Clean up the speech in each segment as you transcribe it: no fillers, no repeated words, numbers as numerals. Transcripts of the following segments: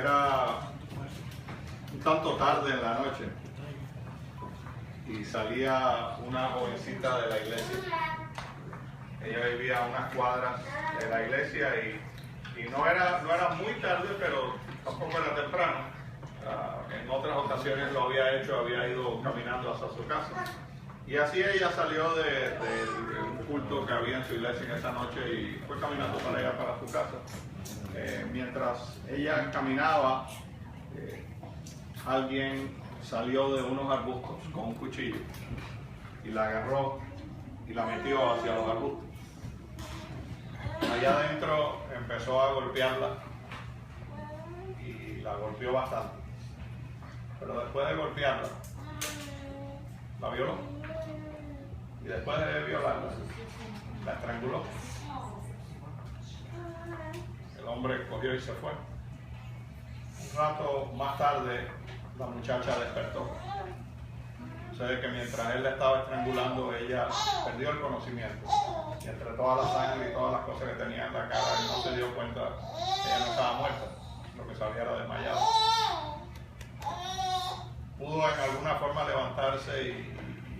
Era un tanto tarde en la noche y salía una jovencita de la iglesia. Ella vivía a unas cuadras de la iglesia y no era muy tarde, pero tampoco era temprano. En otras ocasiones lo había hecho, había ido caminando hasta su casa. Y así ella salió de un culto que había en su iglesia en esa noche y fue caminando para allá, para su casa. Mientras ella caminaba, alguien salió de unos arbustos con un cuchillo y la agarró y la metió hacia los arbustos. Allá adentro empezó a golpearla y la golpeó bastante. Pero después de golpearla, la violó. Y después de violarla, la estranguló. El hombre cogió y se fue. Un rato más tarde, la muchacha despertó. Sucede que mientras él la estaba estrangulando, ella perdió el conocimiento. Y entre toda la sangre y todas las cosas que tenía en la cara, él no se dio cuenta que ella no estaba muerta. Lo que sabía era desmayada. Pudo en alguna forma levantarse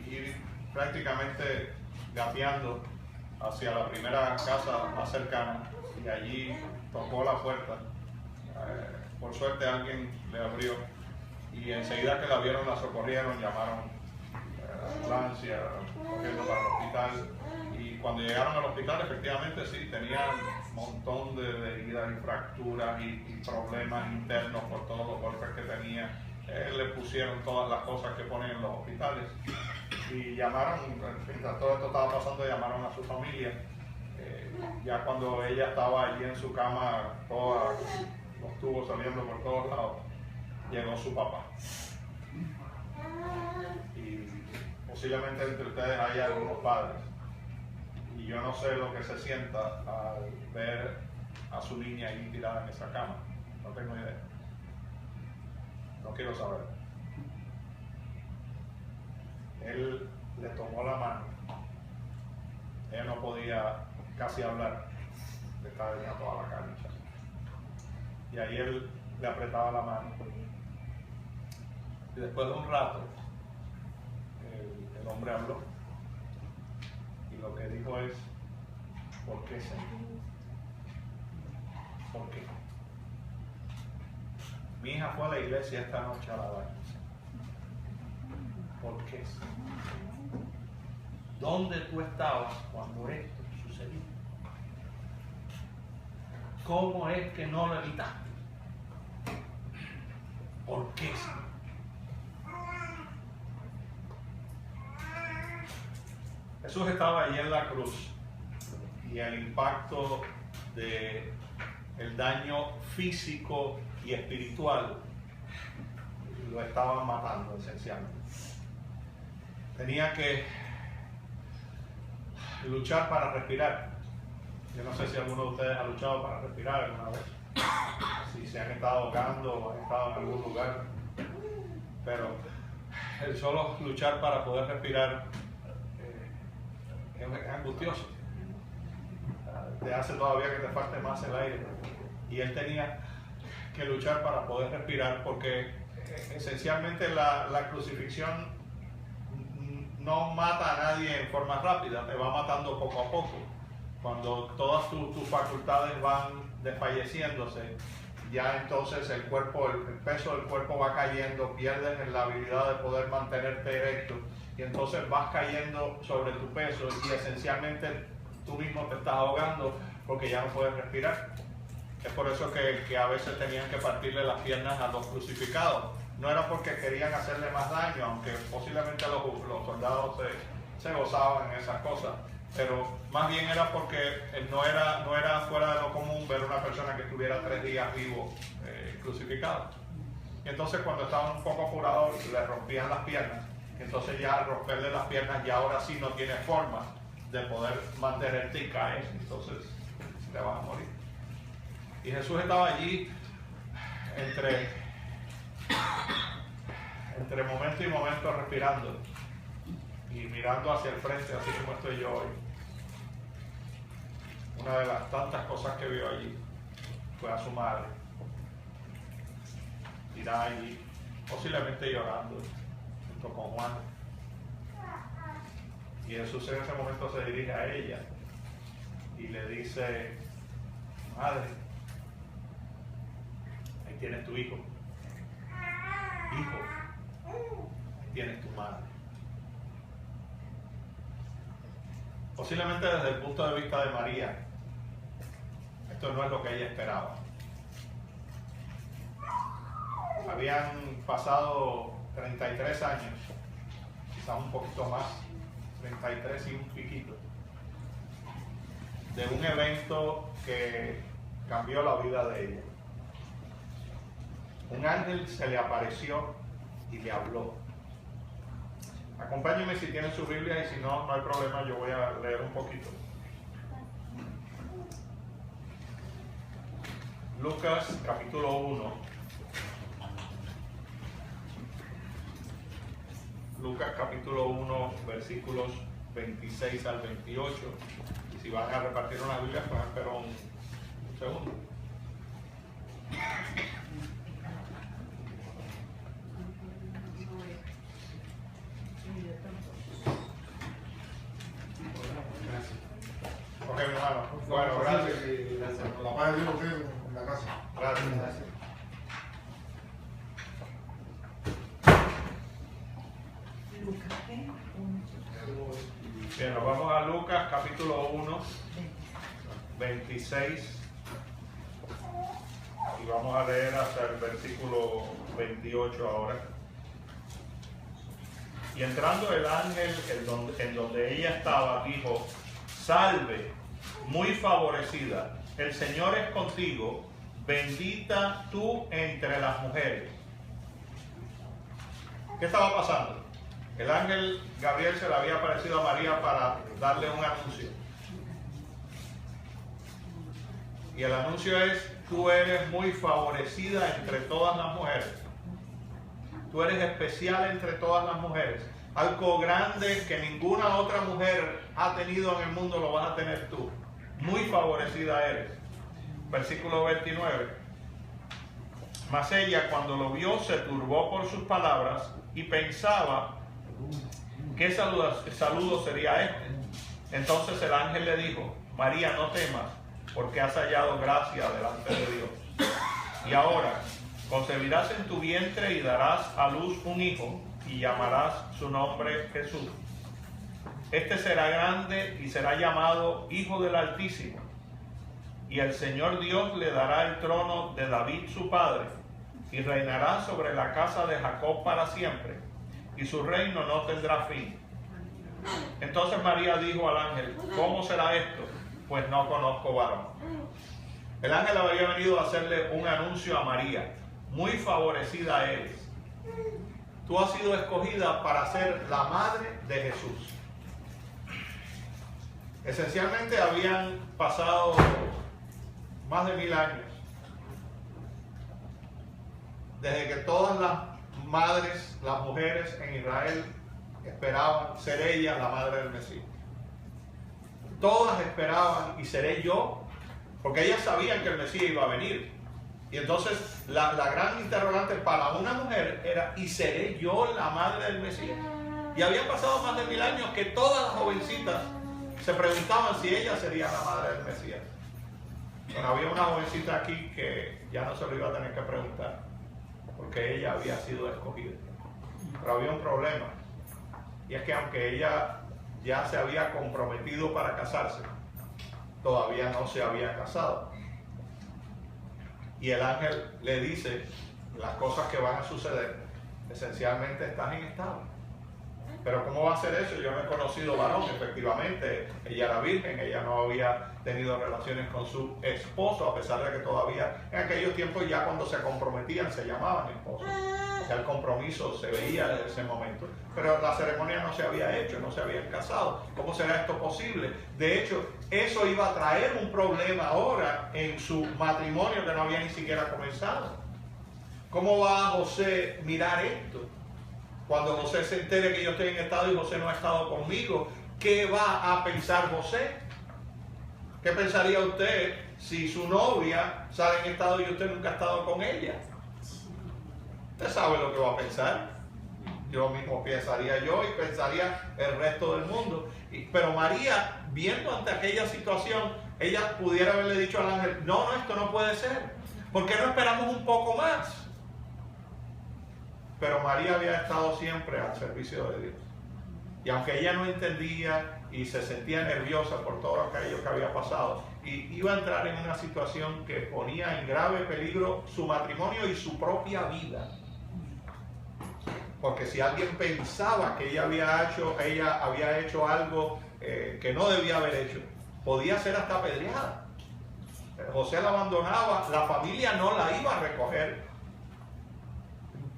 y ir prácticamente gateando hacia la primera casa más cercana y allí tocó la puerta. Por suerte alguien le abrió y enseguida que la vieron la socorrieron, llamaron ambulancia, corriendo para el hospital, y cuando llegaron al hospital efectivamente sí, tenían un montón de heridas y fracturas y problemas internos por todos los golpes que tenía. Le pusieron todas las cosas que ponen en los hospitales y llamaron, mientras todo esto estaba pasando, llamaron a su familia. Ya cuando ella estaba allí en su cama, todos los tubos saliendo por todos lados, llegó su papá. Y posiblemente entre ustedes haya algunos padres. Y yo no sé lo que se sienta al ver a su niña ahí tirada en esa cama. No tengo idea. No quiero saber. Él le tomó la mano. Ella no podía casi hablar. Le estaba venía toda la cancha. Y ahí él le apretaba la mano. Y después de un rato, el hombre habló. Y lo que dijo es: ¿por qué, Señor? ¿Por qué? Mi hija fue a la iglesia esta noche a alabar. ¿Por qué? ¿Dónde tú estabas cuando esto sucedió? ¿Cómo es que no lo evitaste? ¿Por qué? Jesús estaba allí en la cruz y el impacto de el daño físico y espiritual lo estaban matando esencialmente. Tenía que luchar para respirar. Yo no sé si alguno de ustedes ha luchado para respirar alguna vez, si se han estado ahogando o han estado en algún lugar, pero el solo luchar para poder respirar es angustioso. Te hace todavía que te falte más el aire. Y él tenía que luchar para poder respirar, porque esencialmente la crucifixión no mata a nadie en forma rápida, te va matando poco a poco. Cuando todas tus facultades van desfalleciéndose, ya entonces el cuerpo, el peso del cuerpo va cayendo, pierdes la habilidad de poder mantenerte erecto y entonces vas cayendo sobre tu peso y esencialmente tú mismo te estás ahogando porque ya no puedes respirar. Es por eso que a veces tenían que partirle las piernas a los crucificados. No era porque querían hacerle más daño, aunque posiblemente los soldados se gozaban en esas cosas, pero más bien era porque no era fuera de lo común ver una persona que estuviera 3 días vivo crucificado. Y entonces cuando estaban un poco apurados le rompían las piernas, entonces ya al romperle las piernas ya ahora sí no tiene forma de poder mantenerte y caes, entonces te vas a morir. Y Jesús estaba allí entre momento y momento respirando y mirando hacia el frente, así como estoy yo hoy. Una de las tantas cosas que vio allí fue a su madre. irá allí, posiblemente llorando, junto con Juan. Y Jesús en ese momento se dirige a ella y le dice: madre, ahí tienes tu hijo. Hijo, ahí tienes tu madre. Posiblemente desde el punto de vista de María, esto no es lo que ella esperaba. Habían pasado 33 años, quizás un poquito más, 33 y un piquito, de un evento que cambió la vida de ella. Un ángel se le apareció y le habló. Acompáñenme si tienen su Biblia, y si no, no hay problema, yo voy a leer un poquito. Lucas capítulo 1. Lucas capítulo 1, versículos 26 al 28. Y si van a repartir una Biblia, pues espero un segundo. Ok, mi hermano. Bueno, gracias. Por la paz de Dios en la casa. Gracias. Bien, nos vamos a Lucas capítulo 1, 26. Y vamos a leer hasta el versículo 28 ahora. Y entrando el ángel en donde ella estaba, dijo: salve, muy favorecida, el Señor es contigo, bendita tú entre las mujeres. ¿Qué estaba pasando? El ángel Gabriel se le había aparecido a María para darle un anuncio. Y el anuncio es: tú eres muy favorecida entre todas las mujeres. Tú eres especial entre todas las mujeres. Algo grande que ninguna otra mujer ha tenido en el mundo lo vas a tener tú. Muy favorecida eres. Versículo 29. Mas ella, cuando lo vio, se turbó por sus palabras y pensaba: ¿qué saludo sería este? Entonces el ángel le dijo: María, no temas, porque has hallado gracia delante de Dios. Y ahora concebirás en tu vientre y darás a luz un hijo, y llamarás su nombre Jesús. Este será grande y será llamado Hijo del Altísimo. Y el Señor Dios le dará el trono de David su padre, y reinará sobre la casa de Jacob para siempre, y su reino no tendrá fin. Entonces María dijo al ángel: ¿cómo será esto? Pues no conozco varón. El ángel había venido a hacerle un anuncio a María: muy favorecida eres. Tú has sido escogida para ser la madre de Jesús. Esencialmente habían pasado más de 1000 años desde que todas las madres, las mujeres en Israel, esperaban ser ella la madre del Mesías. Todas esperaban: ¿y seré yo? Porque ellas sabían que el Mesías iba a venir. Y entonces la gran interrogante para una mujer era: ¿y seré yo la madre del Mesías? Y habían pasado más de 1000 años que todas las jovencitas se preguntaban si ella sería la madre del Mesías. Bueno, había una jovencita aquí que ya no se lo iba a tener que preguntar, porque ella había sido escogida. Pero había un problema, y es que aunque ella ya se había comprometido para casarse, todavía no se había casado. Y el ángel le dice las cosas que van a suceder. Esencialmente estás en estado. Pero ¿cómo va a ser eso? Yo no he conocido varón. Efectivamente, ella era virgen, ella no había tenido relaciones con su esposo, a pesar de que todavía en aquellos tiempos, ya cuando se comprometían, se llamaban esposos. O sea, el compromiso se veía desde ese momento. Pero la ceremonia no se había hecho, no se habían casado. ¿Cómo será esto posible? De hecho, eso iba a traer un problema ahora en su matrimonio que no había ni siquiera comenzado. ¿Cómo va José mirar esto? Cuando José se entere que yo estoy en estado y José no ha estado conmigo, ¿qué va a pensar José? ¿Qué pensaría usted si su novia sale en estado y usted nunca ha estado con ella? Usted sabe lo que va a pensar. Yo mismo pensaría yo y pensaría el resto del mundo. Pero María, viendo ante aquella situación, ella pudiera haberle dicho al ángel, no, esto no puede ser. ¿Por qué no esperamos un poco más? Pero María había estado siempre al servicio de Dios. Y aunque ella no entendía y se sentía nerviosa por todo aquello que había pasado, y iba a entrar en una situación que ponía en grave peligro su matrimonio y su propia vida. Porque si alguien pensaba que ella había hecho algo que no debía haber hecho, podía ser hasta apedreada. José la abandonaba, la familia no la iba a recoger.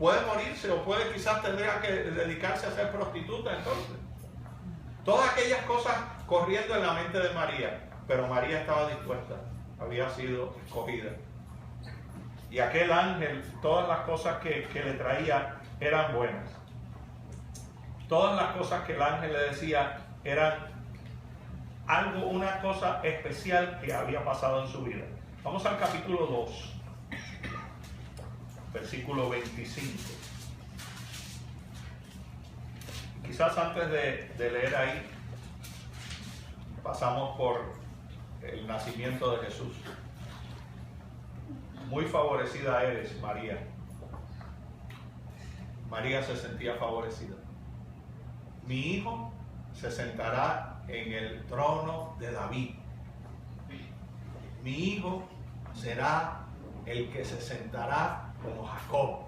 Puede morirse o puede quizás tendría que dedicarse a ser prostituta entonces. Todas aquellas cosas corriendo en la mente de María, pero María estaba dispuesta, había sido escogida. Y aquel ángel, todas las cosas que le traía eran buenas. Todas las cosas que el ángel le decía eran algo, una cosa especial que había pasado en su vida. Vamos al capítulo 2, versículo 25. Quizás antes de leer ahí, pasamos por el nacimiento de Jesús. Muy favorecida eres, María. María se sentía favorecida. Mi hijo se sentará en el trono de David. Mi hijo será el que se sentará como Jacob.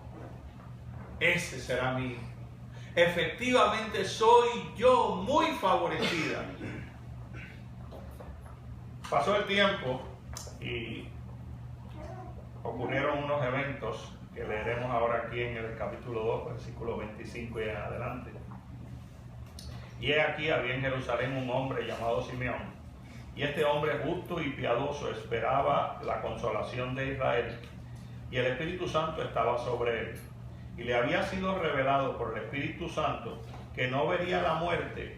Ese será mi hijo. Efectivamente soy yo muy favorecida. Pasó el tiempo y ocurrieron unos eventos que leeremos ahora aquí en el capítulo 2, versículo 25 y en adelante. Y he aquí, había en Jerusalén un hombre llamado Simeón, y este hombre justo y piadoso esperaba la consolación de Israel, y el Espíritu Santo estaba sobre él. Y le había sido revelado por el Espíritu Santo que no vería la muerte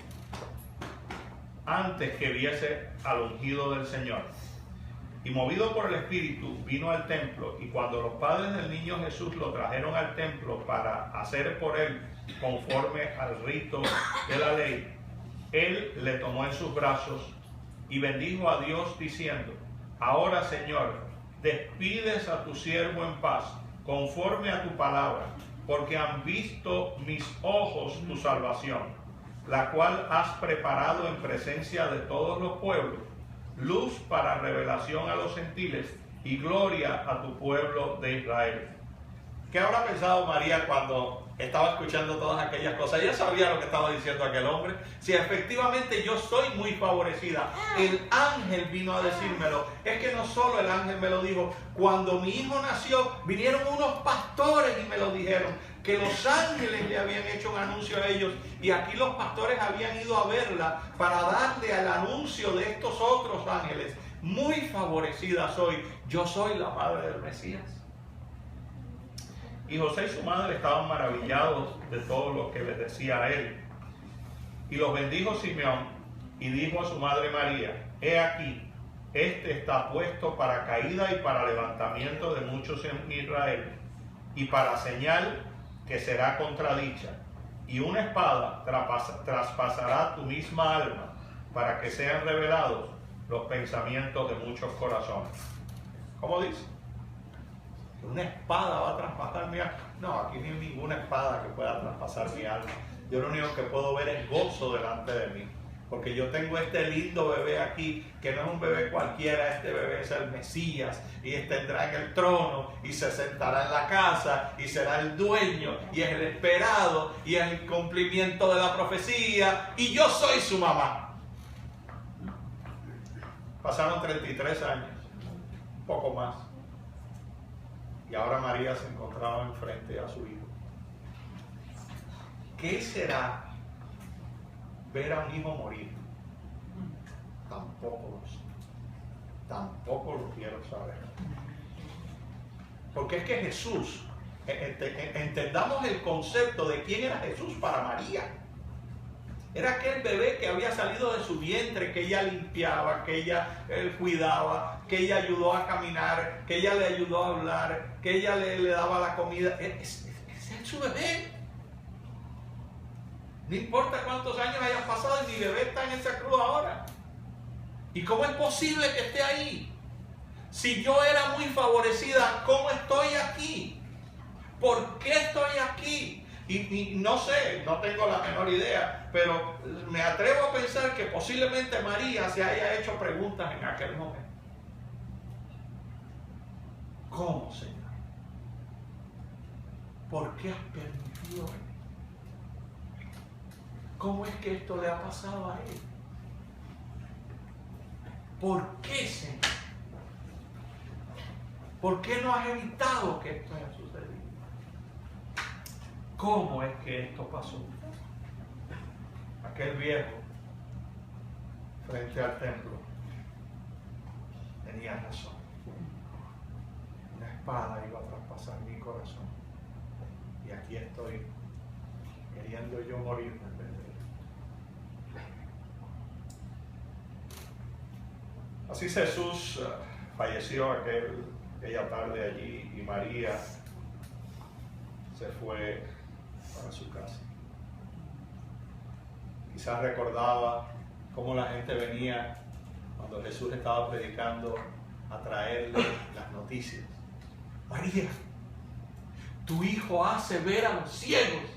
antes que viese al ungido del Señor. Y movido por el Espíritu vino al templo, y cuando los padres del niño Jesús lo trajeron al templo para hacer por él conforme al rito de la ley, él le tomó en sus brazos y bendijo a Dios diciendo: ahora, Señor, despides a tu siervo en paz, conforme a tu palabra, porque han visto mis ojos tu salvación, la cual has preparado en presencia de todos los pueblos, luz para revelación a los gentiles y gloria a tu pueblo de Israel. ¿Qué habrá pensado María cuando estaba escuchando todas aquellas cosas? Ella sabía lo que estaba diciendo aquel hombre. Si efectivamente yo soy muy favorecida, el ángel vino a decírmelo. Es que no solo el ángel me lo dijo, cuando mi hijo nació, vinieron unos pastores y me lo dijeron, que los ángeles le habían hecho un anuncio a ellos, y aquí los pastores habían ido a verla para darle al anuncio de estos otros ángeles. Muy favorecida soy, yo soy la madre del Mesías. Y José y su madre estaban maravillados de todo lo que les decía a él. Y los bendijo Simeón y dijo a su madre María: he aquí, este está puesto para caída y para levantamiento de muchos en Israel, y para señal que será contradicha, y una espada traspasará tu misma alma, para que sean revelados los pensamientos de muchos corazones. ¿Cómo dice? Una espada va a traspasar mi alma. No, aquí no hay ninguna espada que pueda traspasar mi alma. Yo lo único que puedo ver es gozo delante de mí, porque yo tengo este lindo bebé aquí, que no es un bebé cualquiera. Este bebé es el Mesías, y tendrá en el trono, y se sentará en la casa, y será el dueño, y es el esperado, y es el cumplimiento de la profecía, y yo soy su mamá. Pasaron 33 años, un poco más, y ahora María se encontraba enfrente a su hijo. ¿Qué será ver a un hijo morir? Tampoco lo sé. Tampoco lo quiero saber. Porque es que Jesús, entendamos el concepto de quién era Jesús para María. Era aquel bebé que había salido de su vientre, que ella limpiaba, que ella cuidaba, que ella ayudó a caminar, que ella le ayudó a hablar, que ella le daba la comida. Ese es su bebé. No importa cuántos años hayan pasado, y mi bebé está en esa cruz ahora. ¿Y cómo es posible que esté ahí? Si yo era muy favorecida, ¿cómo estoy aquí? ¿Por qué estoy aquí? Y no sé, no tengo la menor idea, pero me atrevo a pensar que posiblemente María se haya hecho preguntas en aquel momento. ¿Cómo, Señor? ¿Por qué has permitido esto? ¿Cómo es que esto le ha pasado a él? ¿Por qué, Señor? ¿Por qué no has evitado que esto haya sucedido? ¿Cómo es que esto pasó? Aquel viejo frente al templo tenía razón. Una espada iba a traspasar mi corazón. Y aquí estoy queriendo yo morirme en vez de él. Así Jesús falleció aquella tarde allí, y María se fue para su casa. Quizás recordaba cómo la gente venía cuando Jesús estaba predicando a traerle las noticias. María, tu hijo hace ver a los ciegos.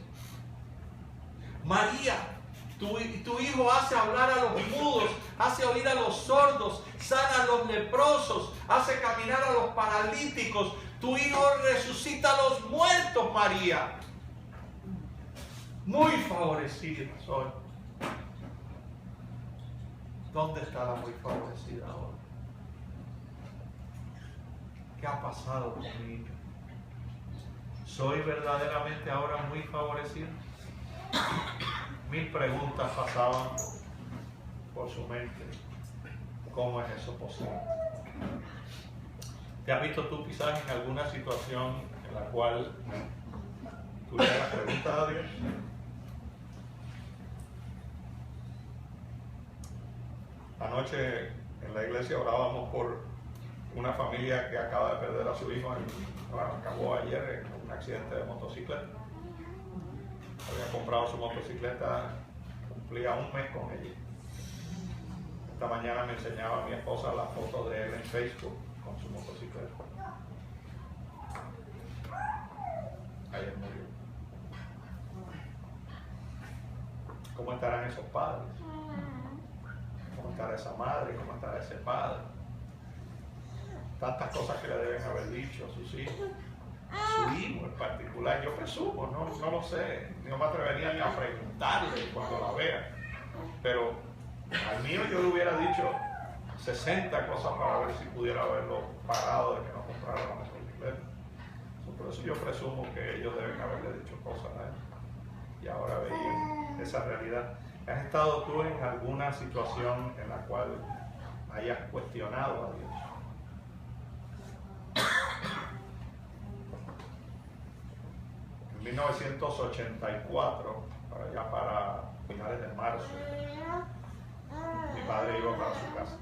María, tu hijo hace hablar a los mudos, hace oír a los sordos, sana a los leprosos, hace caminar a los paralíticos. Tu hijo resucita a los muertos, María. Muy favorecida soy. ¿Dónde está la muy favorecida ahora? ¿Qué ha pasado conmigo? ¿Soy verdaderamente ahora muy favorecido? 1000 preguntas pasaban por su mente. ¿Cómo es eso posible? ¿Te has visto tú quizás en alguna situación en la cual tú le hagas preguntas a Dios? Anoche en la iglesia orábamos por una familia que acaba de perder a su hijo. Acabó ayer en un accidente de motocicleta. Había comprado su motocicleta, cumplía un mes con ella. Esta mañana me enseñaba a mi esposa la foto de él en Facebook con su motocicleta. Ayer murió. ¿Cómo estarán esos padres? ¿Cómo estará esa madre? ¿Cómo estará ese padre? Tantas cosas que le deben haber dicho a sus hijos. Su hijo en particular, yo presumo, no lo sé, no me atrevería ni a preguntarle cuando la vea, pero al mío yo le hubiera dicho 60 cosas para ver si pudiera haberlo parado de que no comprara la motocicleta. Por eso yo presumo que ellos deben haberle dicho cosas a él, y ahora veían esa realidad. ¿Has estado tú en alguna situación en la cual hayas cuestionado a Dios? En 1984, para finales de marzo, mi padre iba para su casa.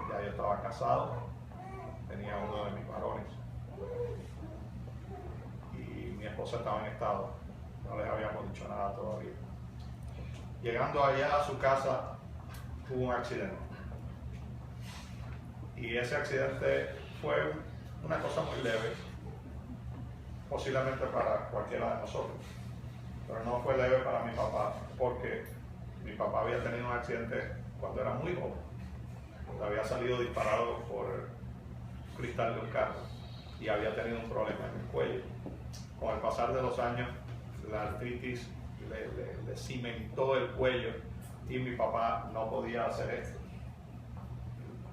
Ya yo estaba casado, tenía uno de mis varones, y mi esposa estaba en estado, no les habíamos dicho nada todavía. Llegando allá a su casa, hubo un accidente, y ese accidente fue una cosa muy leve, posiblemente para cualquiera de nosotros, pero no fue leve para mi papá, porque mi papá había tenido un accidente cuando era muy joven, cuando había salido disparado por el cristal de un carro y había tenido un problema en el cuello. Con el pasar de los años, la artritis le cimentó el cuello, y mi papá no podía hacer esto.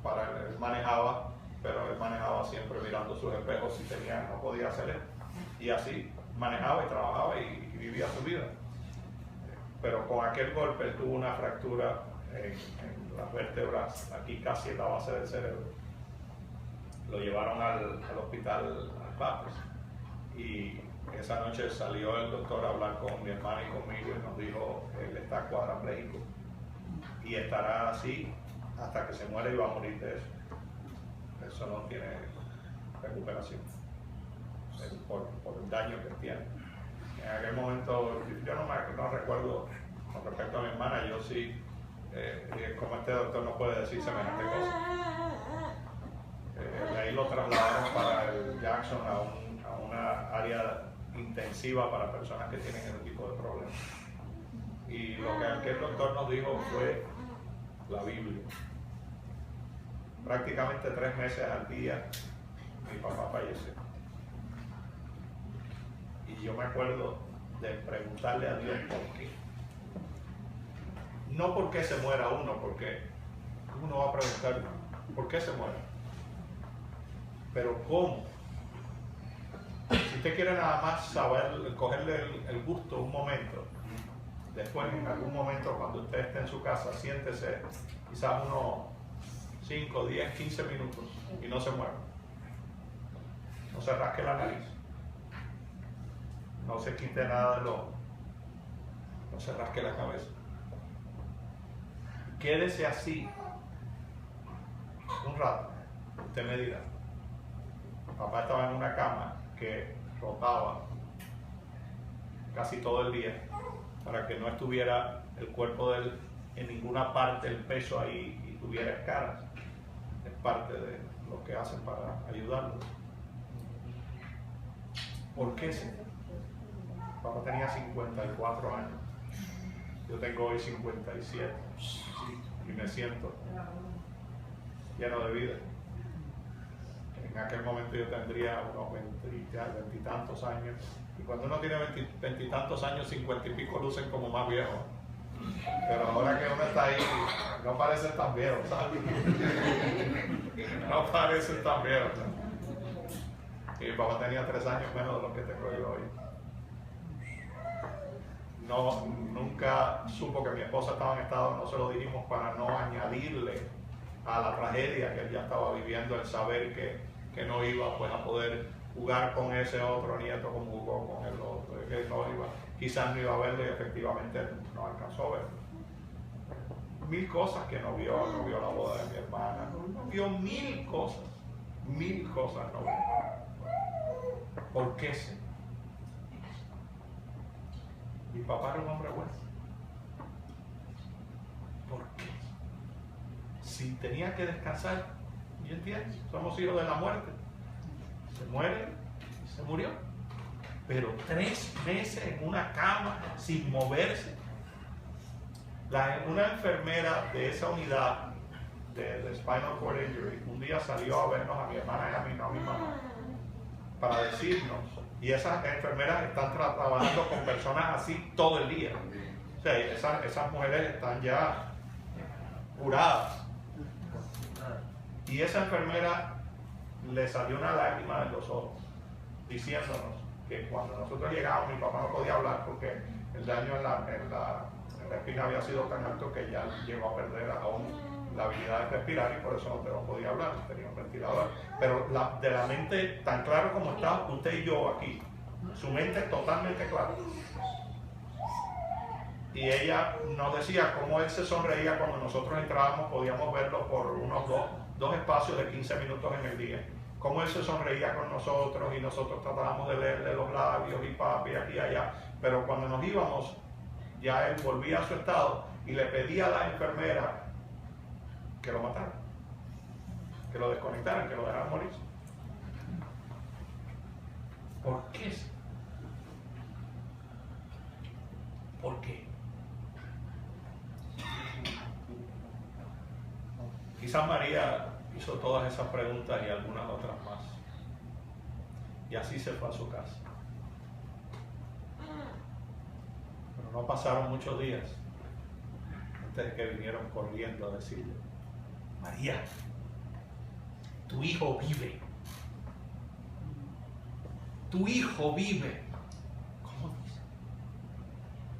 Él manejaba, pero él manejaba siempre mirando sus espejos si no podía hacer esto. Y así manejaba y trabajaba y vivía su vida. Pero con aquel golpe él tuvo una fractura en las vértebras, aquí casi en la base del cerebro. Lo llevaron al hospital Alpapes, y esa noche salió el doctor a hablar con mi hermana y conmigo y nos dijo que él está cuadrapléjico y estará así hasta que se muera, y va a morir de eso. Eso no tiene recuperación. por el daño que tiene. En aquel momento, yo no recuerdo con respecto a mi hermana, yo sí, como este doctor no puede decir semejante cosa. De ahí lo trasladaron para el Jackson a una área intensiva para personas que tienen ese tipo de problemas. Y lo que aquel doctor nos dijo fue la Biblia. Prácticamente 3 meses al día mi papá falleció. Y yo me acuerdo de preguntarle a Dios por qué. No por qué se muera uno, porque uno va a preguntar por qué se muere. Pero cómo. Si usted quiere nada más saber, cogerle el gusto un momento, después en algún momento cuando usted esté en su casa, siéntese quizás unos 5, 10, 15 minutos y no se mueva. No se rasque la nariz. No se quite nada del ojo. No se rasque la cabeza. Quédese así un rato. Usted me dirá. Papá estaba en una cama que rotaba casi todo el día para que no estuviera el cuerpo de él en ninguna parte, el peso ahí, y tuviera escaras. Es parte de lo que hacen para ayudarlo. ¿Por qué, señor? Papá tenía 54 años. Yo tengo hoy 57 y me siento lleno de vida. En aquel momento yo tendría unos 20 y tantos años. Y cuando uno tiene 20 y tantos años, 50 y pico lucen como más viejos. Pero ahora que uno está ahí, no parece tan viejo, ¿sabes? No parece tan viejo, ¿sabes? Y mi papá tenía 3 años menos de lo que tengo yo hoy. Nunca supo que mi esposa estaba en estado, no se lo dijimos para no añadirle a la tragedia que él ya estaba viviendo, el saber que no iba pues a poder jugar con ese otro nieto como jugó con el otro, que no iba, quizás no iba a verlo y efectivamente no alcanzó a verlo. 1000 cosas que no vio la boda de mi hermana, no vio 1000 cosas no vio. ¿Por qué, señor? Mi papá era un hombre bueno. ¿Por qué? Si tenía que descansar, yo entiendo, somos hijos de la muerte. Se muere y se murió. Pero 3 meses en una cama sin moverse. Una enfermera de esa unidad de Spinal Cord Injury un día salió a vernos a mi hermana y a mí, no a mi mamá, para decirnos, y esas enfermeras están trabajando con personas así todo el día. O sea, esas mujeres están ya curadas. Y esa enfermera le salió una lágrima de los ojos, diciéndonos que cuando nosotros llegamos, mi papá no podía hablar porque el daño en la espina había sido tan alto que ya llegó a perder aún la habilidad de respirar y por eso no podía hablar, tenía un ventilador. Pero de la mente tan claro como está usted y yo aquí, su mente totalmente clara. Y ella nos decía cómo él se sonreía cuando nosotros entrábamos, podíamos verlo por unos dos espacios de 15 minutos en el día. Cómo él se sonreía con nosotros y nosotros tratábamos de leerle los labios y papi aquí y allá. Pero cuando nos íbamos, ya él volvía a su estado y le pedía a la enfermera que lo mataran, que lo desconectaran, que lo dejaran morir. ¿Por qué? ¿Por qué? Quizás María hizo todas esas preguntas y algunas otras más. Y así se fue a su casa. Pero no pasaron muchos días antes de que vinieron corriendo a decirle: María, tu hijo vive. Tu hijo vive. ¿Cómo dice?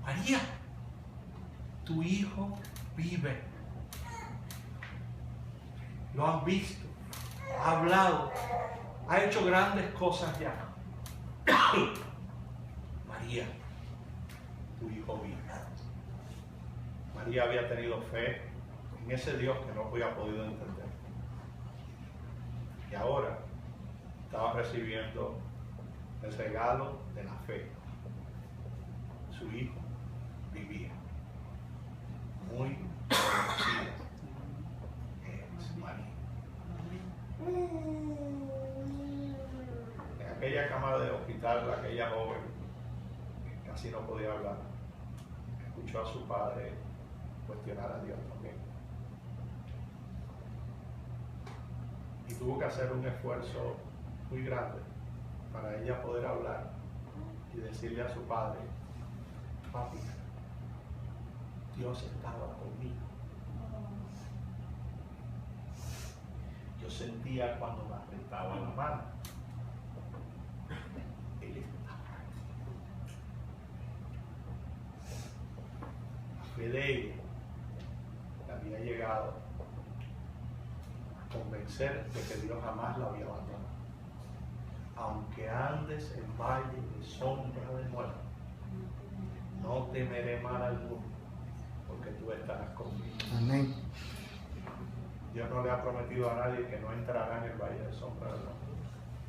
María, tu hijo vive. Lo han visto, ha hablado, ha hecho grandes cosas ya. María, tu hijo vive. María había tenido fe en ese Dios que no había podido entender. Y ahora estaba recibiendo el regalo de la fe. Su hijo vivía. Muy conocida es María. En aquella cama de hospital, aquella joven que casi no podía hablar, escuchó a su padre cuestionar a Dios también. Y tuvo que hacer un esfuerzo muy grande para ella poder hablar y decirle a su padre: papi, Dios estaba conmigo. Yo sentía cuando me apretaba la mano. Él estaba. La fe de ella le había llegado a convencer de que Dios jamás la había abandonado. Aunque andes en valle de sombra de muerte, no temeré mal alguno, porque tú estarás conmigo. Amén. Dios no le ha prometido a nadie que no entrará en el valle de sombra de muerte.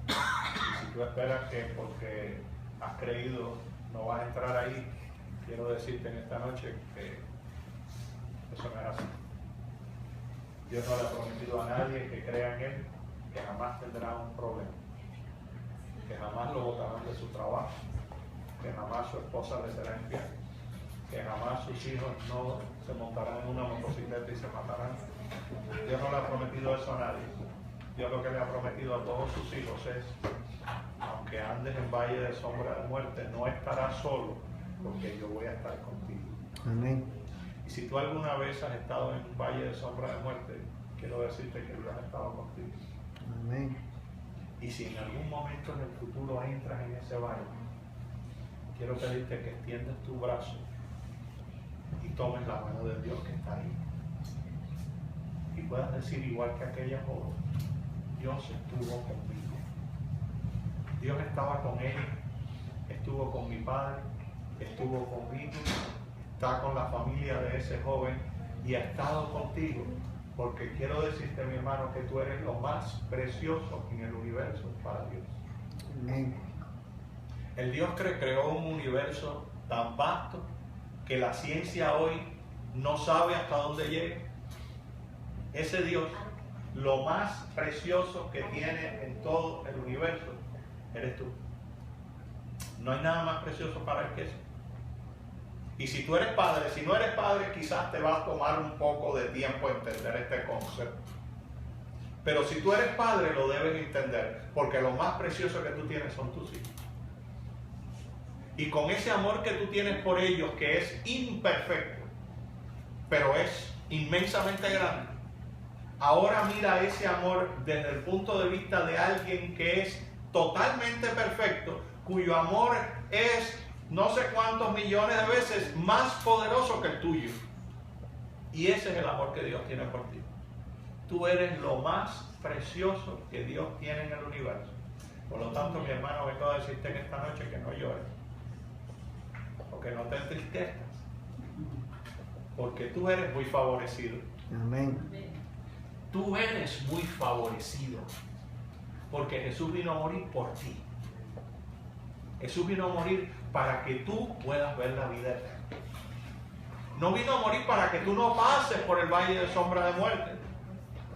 Y si tú esperas que porque has creído no vas a entrar ahí, quiero decirte en esta noche que eso no es así. Dios no le ha prometido a nadie que crea en Él que jamás tendrá un problema, que jamás lo botarán de su trabajo, que jamás su esposa le será infiel, que jamás sus hijos no se montarán en una motocicleta y se matarán. Dios no le ha prometido eso a nadie. Dios lo que le ha prometido a todos sus hijos es: aunque andes en valle de sombra de muerte, no estarás solo, porque yo voy a estar contigo. Amén. Y si tú alguna vez has estado en un valle de sombra de muerte, quiero decirte que Dios ha estado contigo. Amén. Y si en algún momento en el futuro entras en ese valle, quiero pedirte que extiendas tu brazo y tomes la mano de Dios que está ahí. Y puedas decir, igual que aquella joven: Dios estuvo conmigo. Dios estaba con él, estuvo con mi padre, estuvo conmigo, está con la familia de ese joven y ha estado contigo. Porque quiero decirte, mi hermano, que tú eres lo más precioso en el universo para Dios. Amén. El Dios que creó un universo tan vasto que la ciencia hoy no sabe hasta dónde llega. Ese Dios, lo más precioso que tiene en todo el universo, eres tú. No hay nada más precioso para él que eso. Y si tú eres padre, si no eres padre, quizás te va a tomar un poco de tiempo entender este concepto. Pero si tú eres padre, lo debes entender, porque lo más precioso que tú tienes son tus hijos. Y con ese amor que tú tienes por ellos, que es imperfecto, pero es inmensamente grande, ahora mira ese amor desde el punto de vista de alguien que es totalmente perfecto, cuyo amor es no sé cuántos millones de veces más poderoso que el tuyo. Y ese es el amor que Dios tiene por ti. Tú eres lo más precioso que Dios tiene en el universo. Por lo tanto, mi hermano, vengo a decirte en esta noche que no llores, o que no te entristezcas, porque tú eres muy favorecido. Amén. Tú eres muy favorecido, porque Jesús vino a morir por ti. Jesús vino a morir para que tú puedas ver la vida eterna. No vino a morir para que tú no pases por el valle de sombra de muerte,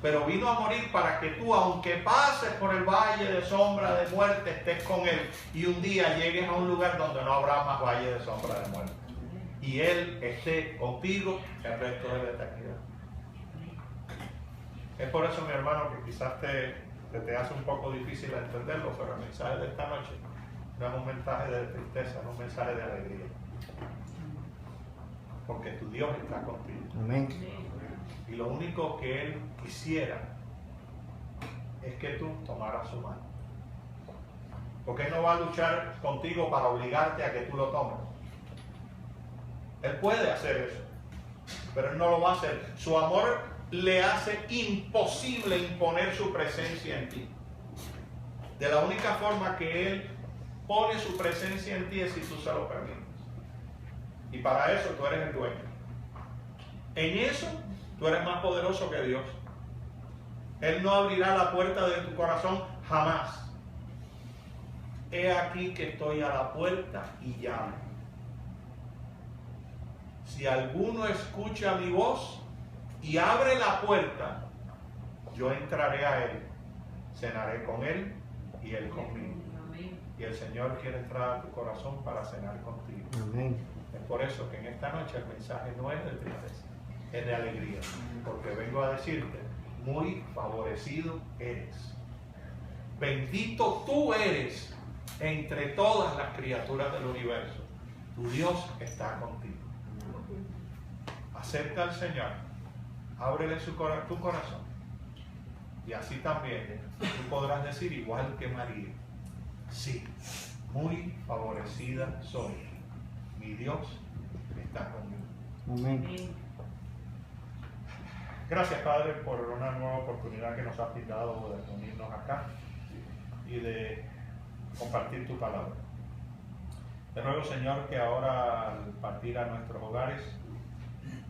pero vino a morir para que tú, aunque pases por el valle de sombra de muerte, estés con Él y un día llegues a un lugar donde no habrá más valle de sombra de muerte. Y Él esté contigo el resto de la eternidad. Es por eso, mi hermano, que quizás te hace un poco difícil entenderlo, pero el mensaje de esta noche no es un mensaje de tristeza, es un mensaje de alegría. Porque tu Dios está contigo. Amén. Y lo único que Él quisiera es que tú tomaras su mano. Porque Él no va a luchar contigo para obligarte a que tú lo tomes. Él puede hacer eso, pero Él no lo va a hacer. Su amor le hace imposible imponer su presencia en ti. De la única forma que Él pone su presencia en ti es si tú se lo permites. Y para eso tú eres el dueño. En eso tú eres más poderoso que Dios. Él no abrirá la puerta de tu corazón jamás. he aquí que estoy a la puerta y llamo. Si alguno escucha mi voz y abre la puerta, yo entraré a él, cenaré con él y él conmigo. Y el Señor quiere entrar a tu corazón para cenar contigo. Amén. Es por eso que en esta noche el mensaje no es de tristeza, es de alegría. Porque vengo a decirte, muy favorecido eres. Bendito tú eres entre todas las criaturas del universo. Tu Dios está contigo. Acepta al Señor, ábrele tu corazón. Y así también tú podrás decir igual que María, sí, muy favorecida soy. Mi Dios está conmigo. Amén. Gracias, Padre, por una nueva oportunidad que nos has dado de reunirnos acá y de compartir tu palabra. Te ruego, Señor, que ahora al partir a nuestros hogares,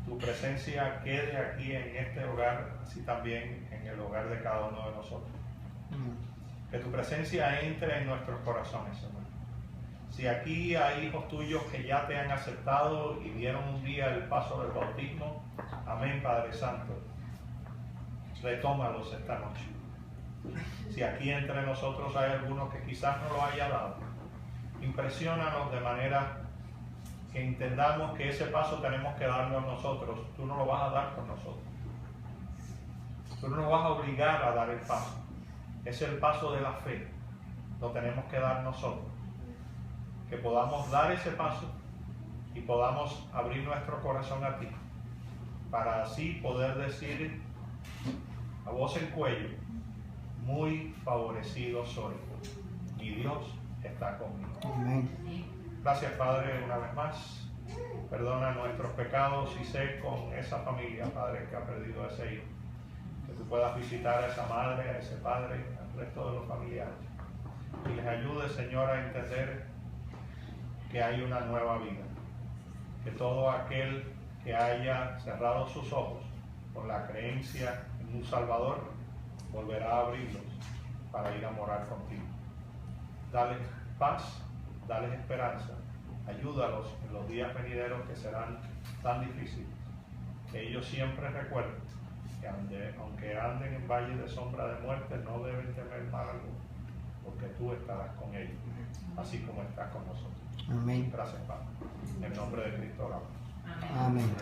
tu presencia quede aquí en este hogar, así también en el hogar de cada uno de nosotros. Que tu presencia entre en nuestros corazones, Señor. Si aquí hay hijos tuyos que ya te han aceptado y dieron un día el paso del bautismo, amén, Padre Santo, retómalos esta noche. Si aquí entre nosotros hay algunos que quizás no lo haya dado, impresiónanos de manera que entendamos que ese paso tenemos que darnos nosotros. Tú no lo vas a dar por nosotros. Tú no nos vas a obligar a dar el paso. Es el paso de la fe. Lo tenemos que dar nosotros. Que podamos dar ese paso y podamos abrir nuestro corazón a ti. Para así poder decir a voz en cuello, muy favorecido soy. Mi Dios está conmigo. Amén. Gracias, Padre, una vez más. Perdona nuestros pecados y sé con esa familia, Padre, que ha perdido a ese hijo. Que tú puedas visitar a esa madre, a ese padre, al resto de los familiares. Y les ayude, Señor, a entender que hay una nueva vida. Que todo aquel que haya cerrado sus ojos por la creencia en un Salvador, volverá a abrirlos para ir a morar contigo. Dale paz, dales esperanza, ayúdalos en los días venideros que serán tan difíciles, que ellos siempre recuerden que aunque anden en valle de sombra de muerte, no deben temer mal alguno, porque tú estarás con ellos, así como estás con nosotros. Amén. Gracias, Padre. En el nombre de Cristo oramos. Amén.